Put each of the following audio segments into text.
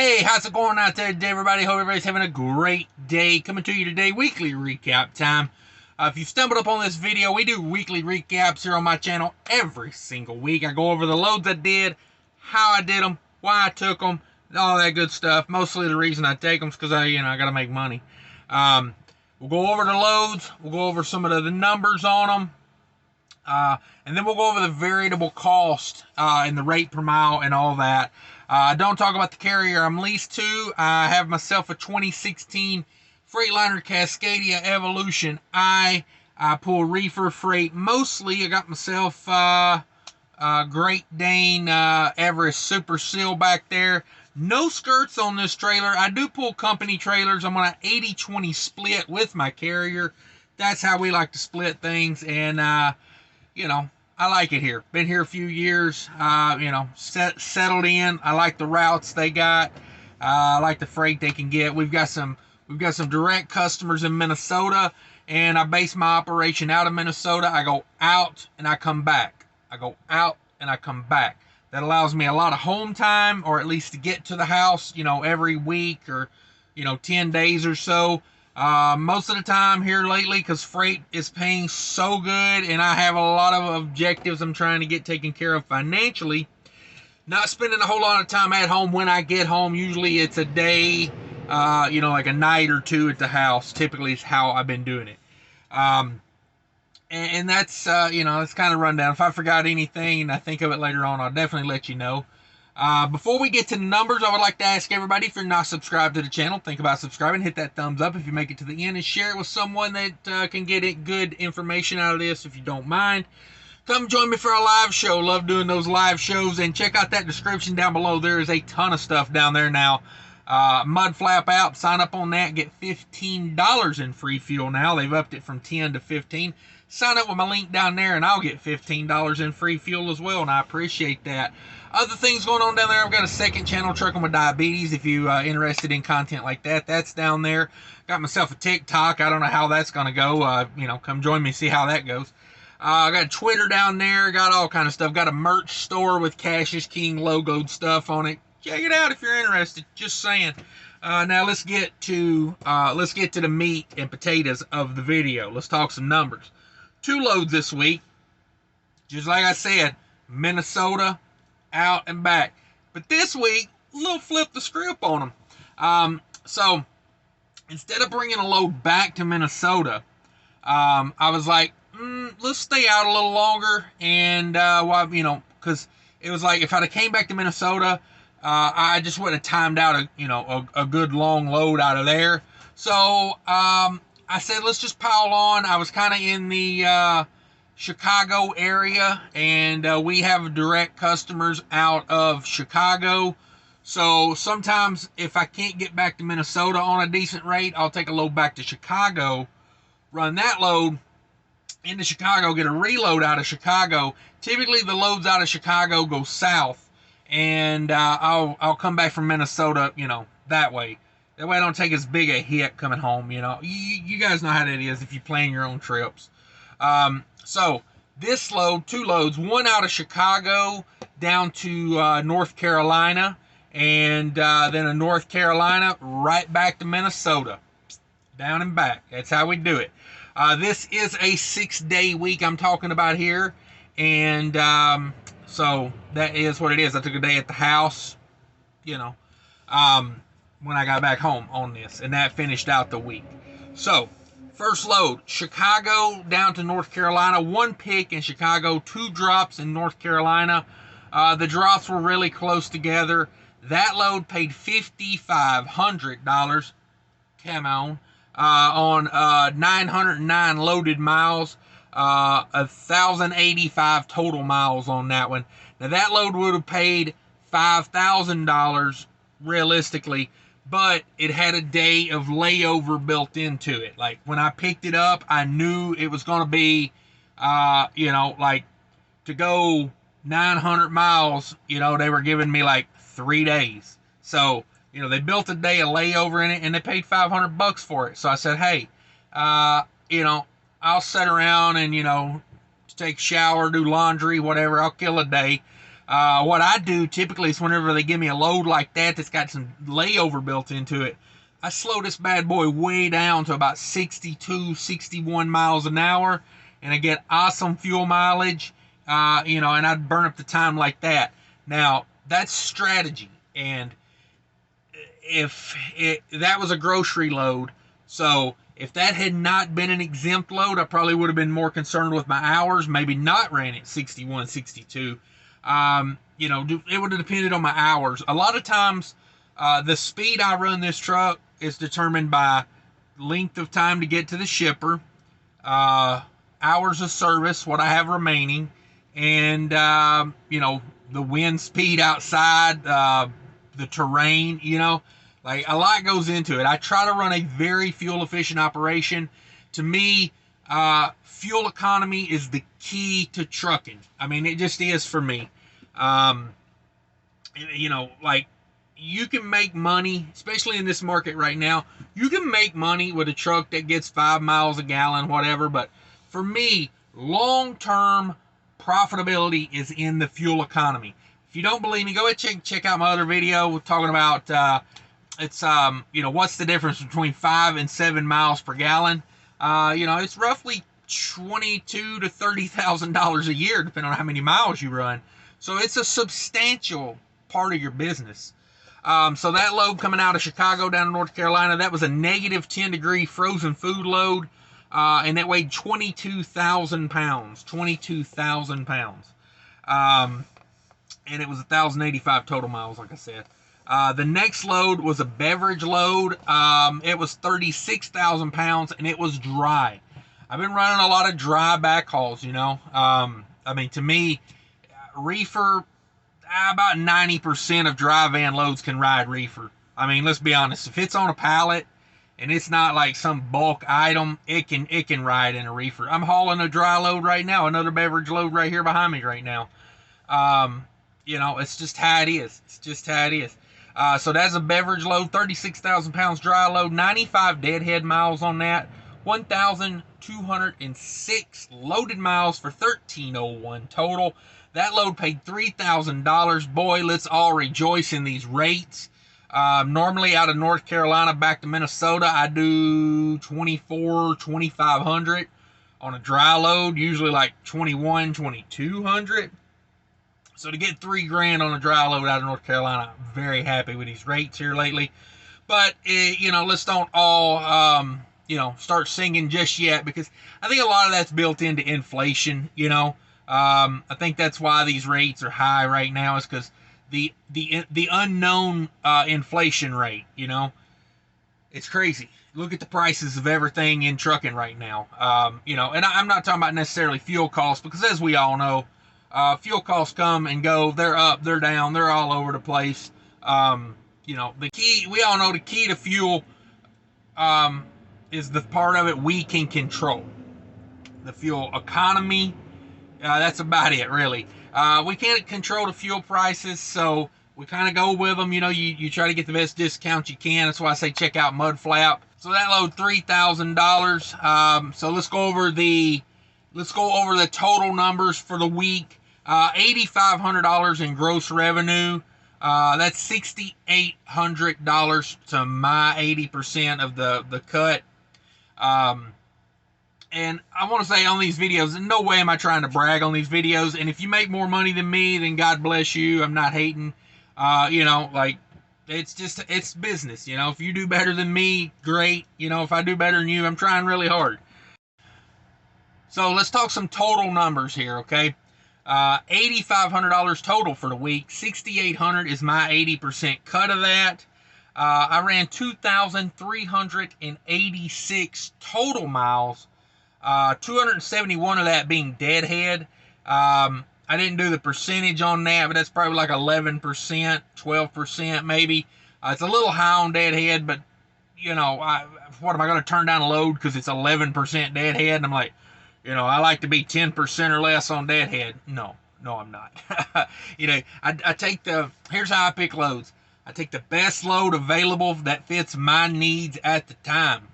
Hey, how's it going out there today, everybody? Hope everybody's having a great day. Coming to you today, weekly recap time. If you stumbled upon this video, we do weekly recaps here on my channel every single week. I go over the loads I did, how I did them, why I took them, all that good stuff. Mostly the reason I take them is because I got to make money. We'll go over the loads. We'll go over some of the numbers on them. And then we'll go over the variable cost and the rate per mile and all that. Don't talk about the carrier I'm leased to. I have myself a 2016 Freightliner Cascadia Evolution. I pull reefer freight mostly. I got myself Great Dane Everest Super Seal back there. No skirts on this trailer. I do pull company trailers. I'm on an 80-20 split with my carrier. That's how we like to split things. And I like it here. Been here a few years, settled in. I like the routes they got. I like the freight they can get. We've got some direct customers in Minnesota, and I base my operation out of Minnesota. I go out and I come back. I go out and I come back. That allows me a lot of home time, or at least to get to the house, every week or, 10 days or so. Most of the time here lately, because freight is paying so good and I have a lot of objectives I'm trying to get taken care of financially, not spending a whole lot of time at home. When I get home, usually it's a day, like a night or two at the house. Typically is how I've been doing it. And that's, it's kind of rundown. If I forgot anything and I think of it later on, I'll definitely let you know. Before we get to the numbers, I would like to ask everybody, if you're not subscribed to the channel, think about subscribing. Hit that thumbs up if you make it to the end, and share it with someone that can get good information out of this if you don't mind. Come join me for a live show. Love doing those live shows. And check out that description down below. There is a ton of stuff down there now. Mudflap app, sign up on that, get $15 in free fuel now. They've upped it from 10 to 15. Sign up with my link down there and I'll get $15 in free fuel as well, and I appreciate that. Other things going on down there, I've got a second channel, Trucking with Diabetes, if you interested in content like that. That's down there. Got myself a TikTok. I don't know how that's going to go. Come join me, see how that goes. I got Twitter down there. Got all kind of stuff. Got a merch store with Cassius King logoed stuff on it. Check it out if you're interested. Just saying. Now let's get to the meat and potatoes of the video. Let's talk some numbers. 2 loads this week. Just like I said, Minnesota, out and back. But this week, a little flip the script on them. So instead of bringing a load back to Minnesota, I was like, let's stay out a little longer. And because it was like, if I'd have came back to Minnesota, I just would have timed out a good long load out of there. So I said, let's just pile on. I was kind of in the Chicago area, and we have direct customers out of Chicago. So sometimes if I can't get back to Minnesota on a decent rate, I'll take a load back to Chicago, run that load into Chicago, get a reload out of Chicago. Typically the loads out of Chicago go south, and I'll come back from Minnesota, that way. That way I don't take as big a hit coming home, You guys know how that is if you plan your own trips. So this load, 2 loads, one out of Chicago down to North Carolina, and then a North Carolina right back to Minnesota. Down and back. That's how we do it. This is a 6-day week I'm talking about here, and so that is what it is. I took a day at the house, when I got back home on this, and that finished out the week. So first load, Chicago down to North Carolina. 1 pick in Chicago, 2 drops in North Carolina. The drops were really close together. That load paid $5,500, come on 909 loaded miles, 1,085 total miles on that one. Now that load would have paid $5,000 realistically, but it had a day of layover built into it. Like when I picked it up, I knew it was going to be, like to go 900 miles, they were giving me like 3 days. So, they built a day of layover in it, and they paid $500 for it. So I said, hey, I'll sit around and, take a shower, do laundry, whatever. I'll kill a day. What I do typically is whenever they give me a load like that that's got some layover built into it, I slow this bad boy way down to about 62, 61 miles an hour, and I get awesome fuel mileage, and I'd burn up the time like that. Now, that's strategy, and if that was a grocery load, so if that had not been an exempt load, I probably would have been more concerned with my hours, maybe not ran at 61, 62. It would have depended on my hours. A lot of times, the speed I run this truck is determined by length of time to get to the shipper, hours of service, what I have remaining, and, the wind speed outside, the terrain, like a lot goes into it. I try to run a very fuel efficient operation. To me, fuel economy is the key to trucking. I mean, it just is for me. Like you can make money, especially in this market right now. You can make money with a truck that gets 5 miles a gallon, whatever. But for me, long-term profitability is in the fuel economy. If you don't believe me, go ahead and check out my other video talking about what's the difference between 5 and 7 miles per gallon. It's roughly $22,000 to $30,000 a year, depending on how many miles you run. So it's a substantial part of your business. So that load coming out of Chicago down to North Carolina, that was a negative 10-degree frozen food load, and that weighed 22,000 pounds. 22,000 pounds. And it was 1,085 total miles, like I said. The next load was a beverage load. It was 36,000 pounds, and it was dry. I've been running a lot of dry backhauls, to me, reefer, about 90% of dry van loads can ride reefer. I mean, let's be honest. If it's on a pallet and it's not like some bulk item, it can ride in a reefer. I'm hauling a dry load right now, another beverage load right here behind me right now. It's just how it is. It's just how it is. So that's a beverage load, 36,000 pounds dry load, 95 deadhead miles on that, 1,206 loaded miles for 1,301 total. That load paid $3,000. Boy, let's all rejoice in these rates. Normally out of North Carolina back to Minnesota, I do 2,500 on a dry load, usually like 2,200. So to get $3,000 on a dry load out of North Carolina, I'm very happy with these rates here lately. But, let's don't all, start singing just yet, because I think a lot of that's built into inflation, I think that's why these rates are high right now, is because the unknown inflation rate, it's crazy. Look at the prices of everything in trucking right now, and I'm not talking about necessarily fuel costs, because as we all know, fuel costs come and go. They're up, they're down, they're all over the place. The key, we all know the key to fuel is the part of it we can control. The fuel economy, that's about it, really. We can't control the fuel prices, so we kind of go with them. You try to get the best discount you can. That's why I say check out Mudflap. So that load $3,000. So let's go over the total numbers for the week. $8,500 in gross revenue. That's $6,800 to my 80% of the cut. And I want to say on these videos, in no way am I trying to brag on these videos. And if you make more money than me, then God bless you. I'm not hating. It's business. If you do better than me, great. If I do better than you, I'm trying really hard. So let's talk some total numbers here, okay? $8,500 total for the week. $6,800 is my 80% cut of that. I ran 2,386 total miles. 271 of that being deadhead. I didn't do the percentage on that, but that's probably like 11%, 12% maybe. It's a little high on deadhead, but what am I going to turn down a load because it's 11% deadhead? And I'm like, I like to be 10% or less on deadhead. No, I'm not. I take here's how I pick loads. I take the best load available that fits my needs at the time.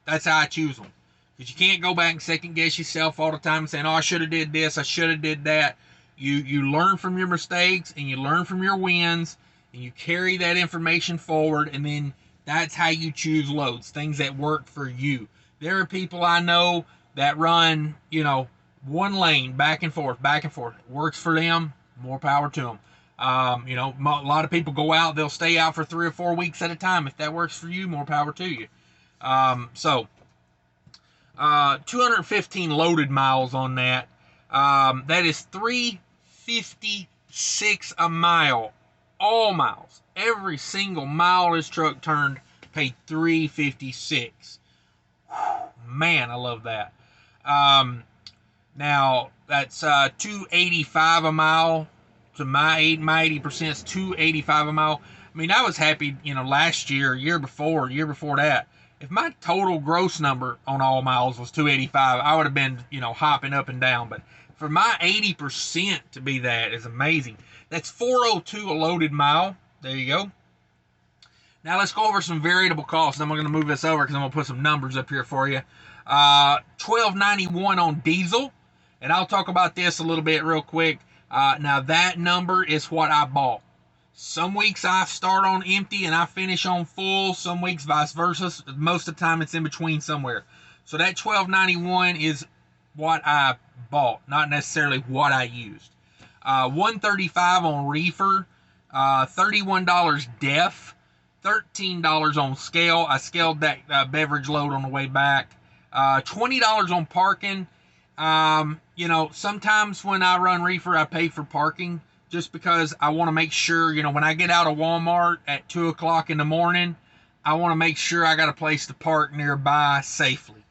That's how I choose them. Because you can't go back and second guess yourself all the time and saying, oh, I should have did this, I should have did that. You learn from your mistakes and you learn from your wins, and you carry that information forward, and then that's how you choose loads, things that work for you. There are people I know that run, one lane back and forth, back and forth. It works for them. More power to them. A lot of people go out, they'll stay out for 3 or 4 weeks at a time. If that works for you, more power to you. 215 loaded miles on that. That is $3.56 a mile. All miles. Every single mile this truck turned paid $3.56. Man, I love that. Now that's $2.85 a mile. To my 80% is $2.85 a mile. I mean, I was happy, last year, year before that. If my total gross number on all miles was $2.85, I would have been, hopping up and down. But for my 80% to be that is amazing. That's $4.02 a loaded mile. There you go. Now let's go over some variable costs. I'm going to move this over because I'm going to put some numbers up here for you. $12.91 on diesel. And I'll talk about this a little bit real quick. Now that number is what I bought. Some weeks I start on empty and I finish on full. Some weeks vice versa. Most of the time it's in between somewhere. So that $12.91 is what I bought, not necessarily what I used. $135 on reefer, $31 def, $13 on scale. I scaled that beverage load on the way back. $20 on parking. Sometimes when I run reefer, I pay for parking just because I want to make sure, when I get out of Walmart at 2 o'clock in the morning, I want to make sure I got a place to park nearby safely.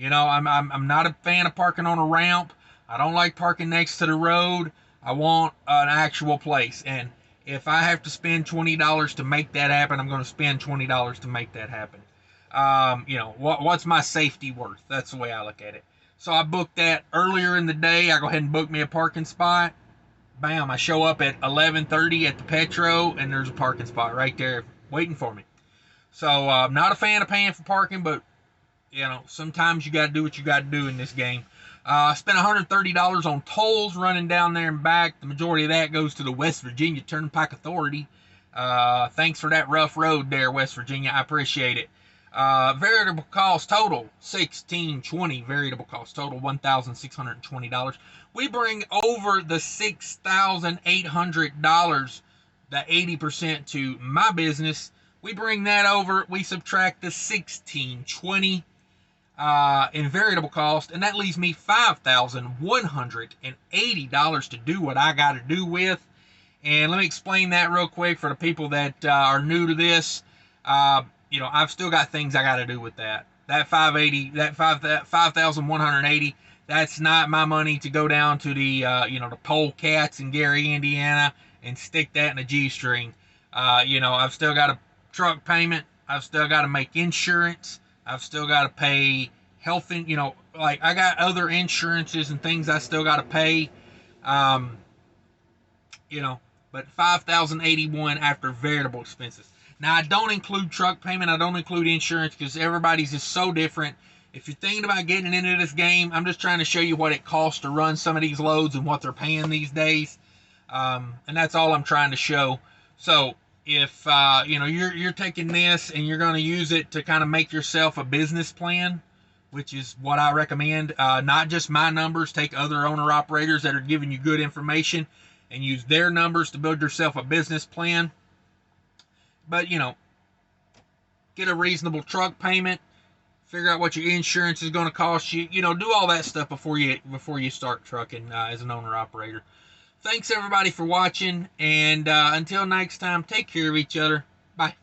I'm not a fan of parking on a ramp. I don't like parking next to the road. I want an actual place. And if I have to spend $20 to make that happen, I'm going to spend $20 to make that happen. What's my safety worth? That's the way I look at it. So I booked that earlier in the day. I go ahead and book me a parking spot. Bam, I show up at 11:30 at the Petro, and there's a parking spot right there waiting for me. So I'm not a fan of paying for parking, but, sometimes you got to do what you got to do in this game. I spent $130 on tolls running down there and back. The majority of that goes to the West Virginia Turnpike Authority. Thanks for that rough road there, West Virginia. I appreciate it. Variable cost total $1,620. Variable cost total $1,620. We bring over the $6,800, the 80% to my business. We bring that over. We subtract the $1,620 in variable cost, and that leaves me $5,180 to do what I got to do with. And let me explain that real quick for the people that are new to this. I've still got things I got to do with that. That $5,180. That's not my money to go down to the the polecats in Gary, Indiana, and stick that in a G-string. I've still got a truck payment. I've still got to make insurance. I've still got to pay health, I got other insurances and things I still got to pay. But $5,081 after variable expenses. Now, I don't include truck payment. I don't include insurance because everybody's is so different. If you're thinking about getting into this game, I'm just trying to show you what it costs to run some of these loads and what they're paying these days. And that's all I'm trying to show. So if, you're taking this and you're going to use it to kind of make yourself a business plan, which is what I recommend, not just my numbers, take other owner-operators that are giving you good information and use their numbers to build yourself a business plan. But, get a reasonable truck payment, figure out what your insurance is going to cost you, do all that stuff before you start trucking as an owner-operator. Thanks, everybody, for watching, and until next time, take care of each other. Bye.